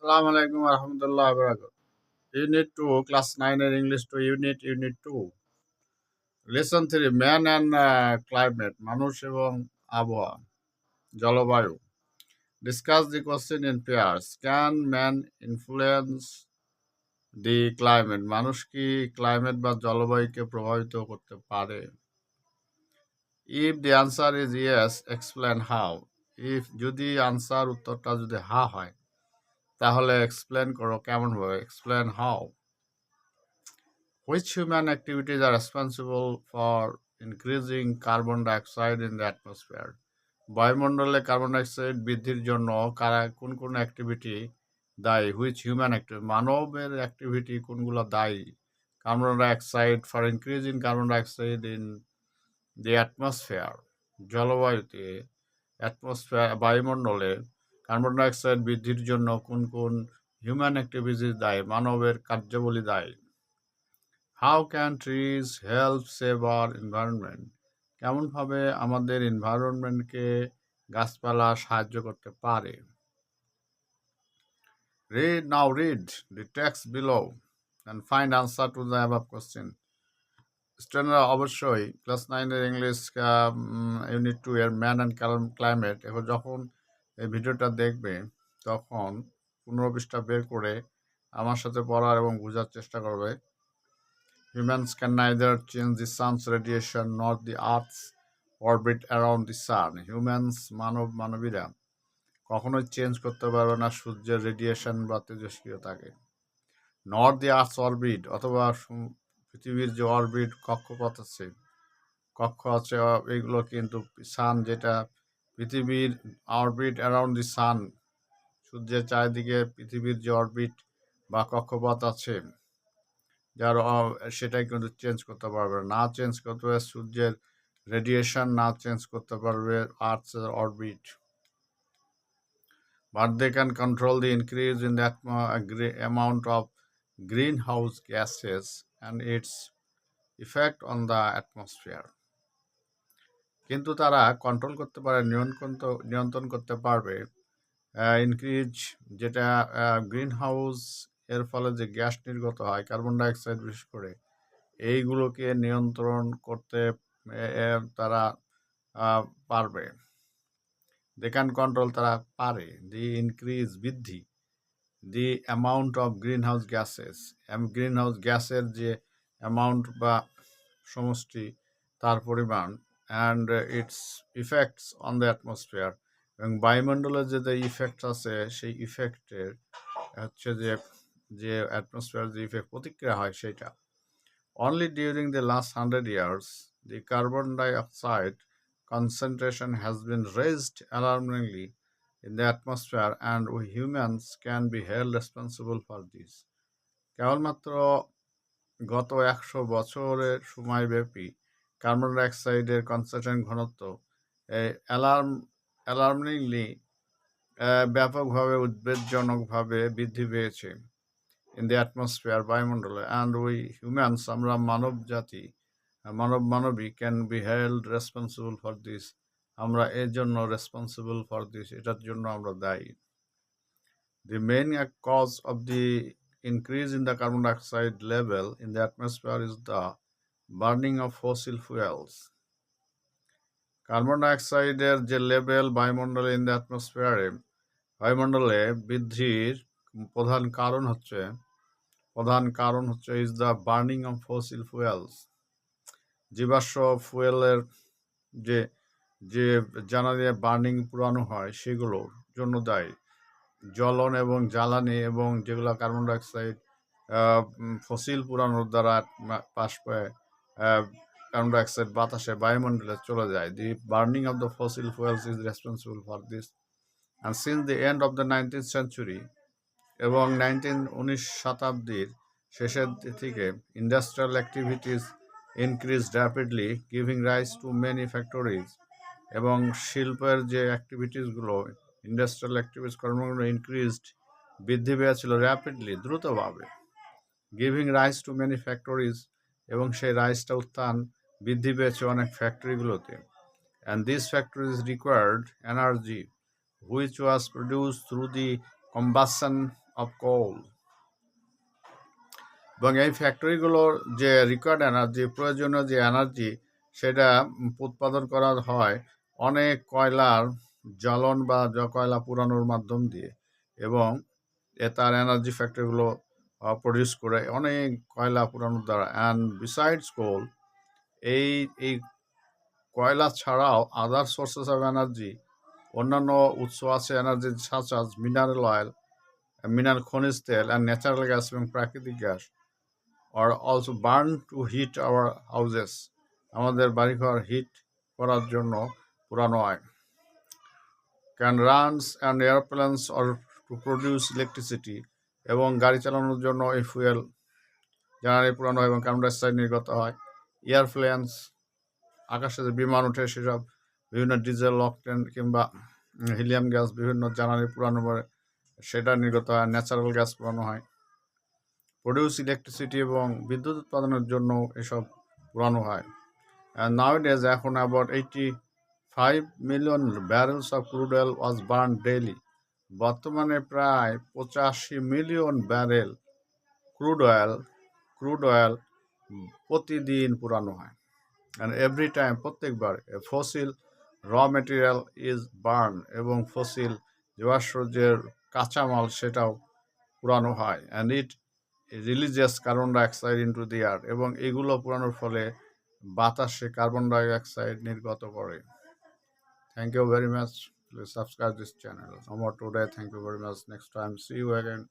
Assalamu alaikum warahmatullahi wabarakatuh. Unit 2, Class 9 in English to Unit 2. Lesson 3, Man and Climate, মানুষ এবং আবহাওয়া, জলবায়ু. Discuss the question in pairs. Can man influence the climate? মানুষ কি climate বা জলবায়ুকে প্রভাবিত করতে পারে? If the answer is yes, explain how. If যদি উত্তরটা যদি হা হয়, তাহলে এক্সপ্লেন করো কেমন ভাবে, explain how. Which human activities are responsible for increasing carbon dioxide in the atmosphere? বায়ুমণ্ডলে কার্বন ডাইঅক্সাইড বৃদ্ধির জন্য কোন কোন অ্যাক্টিভিটি দায়ী? হুইচ হিউম্যান অ্যাক্টিভিটি, মানবের অ্যাক্টিভিটি কোনগুলো দায়ী carbon dioxide for increasing carbon dioxide in the atmosphere, জলবায়ুতে বায়ুমণ্ডলে কার্বন ডাইঅক্সাইড বৃদ্ধির জন্য কোন কোন হিউম্যান অ্যাক্টিভিটিস দায়ী, মানবের কার্যাবলী দায়ী? How can trees help save our environment? কেমনভাবে আমাদের এনভায়রনমেন্টকে গাছপালা সাহায্য করতে পারে? Read the text below and find answer to the above question. স্টুডেন্টরা অবশ্যই ক্লাস 9 ইংলিশ ইউনিট 2 এর ম্যান অ্যান্ড ক্লাইমেট এখন যখন এই ভিডিওটা দেখবে তখন 15 পৃষ্ঠা বের করে আমার সাথে পড়ার এবং বোঝার চেষ্টা করবে। Humans can neither change the sun's radiation nor the earth's orbit around the sun. Humans মানবীরা কখনোই চেঞ্জ করতে পারবে না সূর্যের রেডিয়েশন বা তেজস্ক্রিয়তাকে, নট দি আর্থস অরবিট, অথবা পৃথিবীর যে অরবিট কক্ষপথ আছে এইগুলো কিন্তু সান, যেটা পৃথিবীর অরবিট অ্যারাউন্ড দি সান, সূর্যের চারিদিকে পৃথিবীর যে অরবিট বা কক্ষপথ আছে যার সেটাই কিন্তু চেঞ্জ করতে পারবে না, চেঞ্জ করতে পারবে সূর্যের রেডিয়েশন, না চেঞ্জ করতে পারবে আর্থের orbit. But they can control the increase in the amount of greenhouse gases and its effect on the atmosphere. কিন্তু তারা কন্ট্রোল করতে পারে, নিয়ন্ত্রণ করতে পারবে ইনক্রিজ, যেটা গ্রিন হাউস এর ফলে যে গ্যাস নির্গত হয় কার্বন ডাইঅক্সাইড বিশেষ করে, এইগুলোকে নিয়ন্ত্রণ করতে তারা পারবে। দে ক্যান কন্ট্রোল, তারা পারে। দি ইনক্রিজ, বৃদ্ধি, দি amount of green house gases, green house গ্যাসের যে অ্যামাউন্ট বা সমষ্টি, তার পরিমাণ, and it's effects on the atmosphere, এবং বায়ুমণ্ডলের যে ইফেক্ট আছে সেই ইফেক্টের হচ্ছে যে অ্যাটমসফিয়ার যে ইফেক্ট প্রতিক্রিয়া হয় সেটা। Only during the last 100 years, the carbon dioxide concentration has been raised alarmingly in the atmosphere, and we humans can be held responsible for this. কেবলমাত্র গত 100 বছরের সময়ব্যাপী কার্বন ডাইঅক্সাইডের কনসেন্ট্রেশন ঘনত্ব অ্যালার্মিংলি ব্যাপকভাবে উদ্বেগজনকভাবে বৃদ্ধি পেয়েছে ইন দ্য অ্যাটমসফিয়ার, বায়ুমণ্ডলে, অ্যান্ড উই হিউম্যানস, আমরা মানবী can be held responsible for this, আমরা এর জন্য রেসপন্সিবল ফর দিস, এটার জন্য আমরা দায়ী। The main cause of the increase in the carbon dioxide level in the atmosphere is the burning of fossil fuels. Carbon ডাইঅক্সাইডের যে লেভেল বায়ুমণ্ডলে ইন দ্য অ্যাটমসফিয়ারে, বায়ুমণ্ডলে বৃদ্ধির প্রধান কারণ হচ্ছে is the burning of fossil fuels, জীবাশ্ম ফুয়েলের যে জ্বালানি বার্নিং পুরানো হয় সেগুলোর জন্য দায়ী। জ্বলন এবং জ্বালানি এবং যেগুলো কার্বন ডাইঅক্সাইড ফসিল পুরানোর দ্বারা পাশ পেয়ে কার্বন ডাইঅক্সাইড বাতাসে বায়ুমণ্ডলে চলে যায়। The burning of the fossil fuels is responsible for this, and since the end of the 19th century, এবং 19 শতাব্দীর শেষের থেকে industrial activities increased rapidly, giving rise to many factories, এবং শিল্পের যে অ্যাক্টিভিটিসগুলো, ইন্ডাস্ট্রিয়াল অ্যাক্টিভিটিস কর্মগুলো ইনক্রিজড, বৃদ্ধি পেয়েছিল র্যাপিডলি, দ্রুতভাবে, giving rise to many factories, এবং সেই রাইজটা বৃদ্ধি পেয়েছে অনেক ফ্যাক্টরিগুলোতে, and this factories required energy which was produced through the combustion of coal. এবং এই ফ্যাক্টরিগুলোর যে রিকোয়ার্ড এনার্জি, প্রয়োজনীয় যে এনার্জি, সেটা উৎপাদন করা হয় অনেক কয়লার জ্বলন বা কয়লা পুরানোর মাধ্যম দিয়ে, এবং তার এনার্জি ফ্যাক্টরিগুলো প্রডিউস করে অনেক কয়লা পুরানোর দ্বারা। অ্যান্ড বিসাইডস কোল, এই এই কয়লা ছাড়াও আদার সোর্সেস অফ এনার্জি, অন্যান্য উৎস আছে energy, such as mineral oil, mineral খনিজ তেল, অ্যান্ড ন্যাচারাল গ্যাস এবং প্রাকৃতিক গ্যাস আর also burn to heat our houses, আমাদের বাড়িঘর হিট করার জন্য পুরানো হয়। Can runs and airplanes or to produce electricity, এবং গাড়ি চালানোর জন্য এই ফুয়েল জ্বালানি পুরানো হয় এবং কার্বন ডাইঅক্সাইড নির্গত হয়। এয়ারপ্লেনস, আকাশে যে বিমান ওঠে সেসব বিভিন্ন ডিজেল, অকটেন কিংবা হিলিয়াম গ্যাস বিভিন্ন জ্বালানি পুরানো পরে সেটা নির্গত হয়। ন্যাচারাল গ্যাস পুরানো হয়। প্রডিউস ইলেকট্রিসিটি, এবং বিদ্যুৎ উৎপাদনের জন্য এসব পুরানো হয়। অ্যান্ড নাউডেজ, এখন about 85 million ব্যারেলস of crude oil was burn daily, বর্তমানে প্রায় 85 মিলিয়ন ব্যারেল ক্রুড অয়েল প্রতিদিন পুরানো হয়। অ্যান্ড এভরি টাইম, প্রত্যেকবার, a fossil raw material is burn, এবং ফসিল জীবাশ্ম যে কাঁচামাল সেটাও পুরানো হয়। And it releases carbon dioxide into the air, এবং এগুলো পুরানোর ফলে বাতাসে কার্বন ডাইঅক্সাইড নির্গত করে। Thank you very much. Please subscribe this channel. No more today. Thank you very much. Next time. See you again.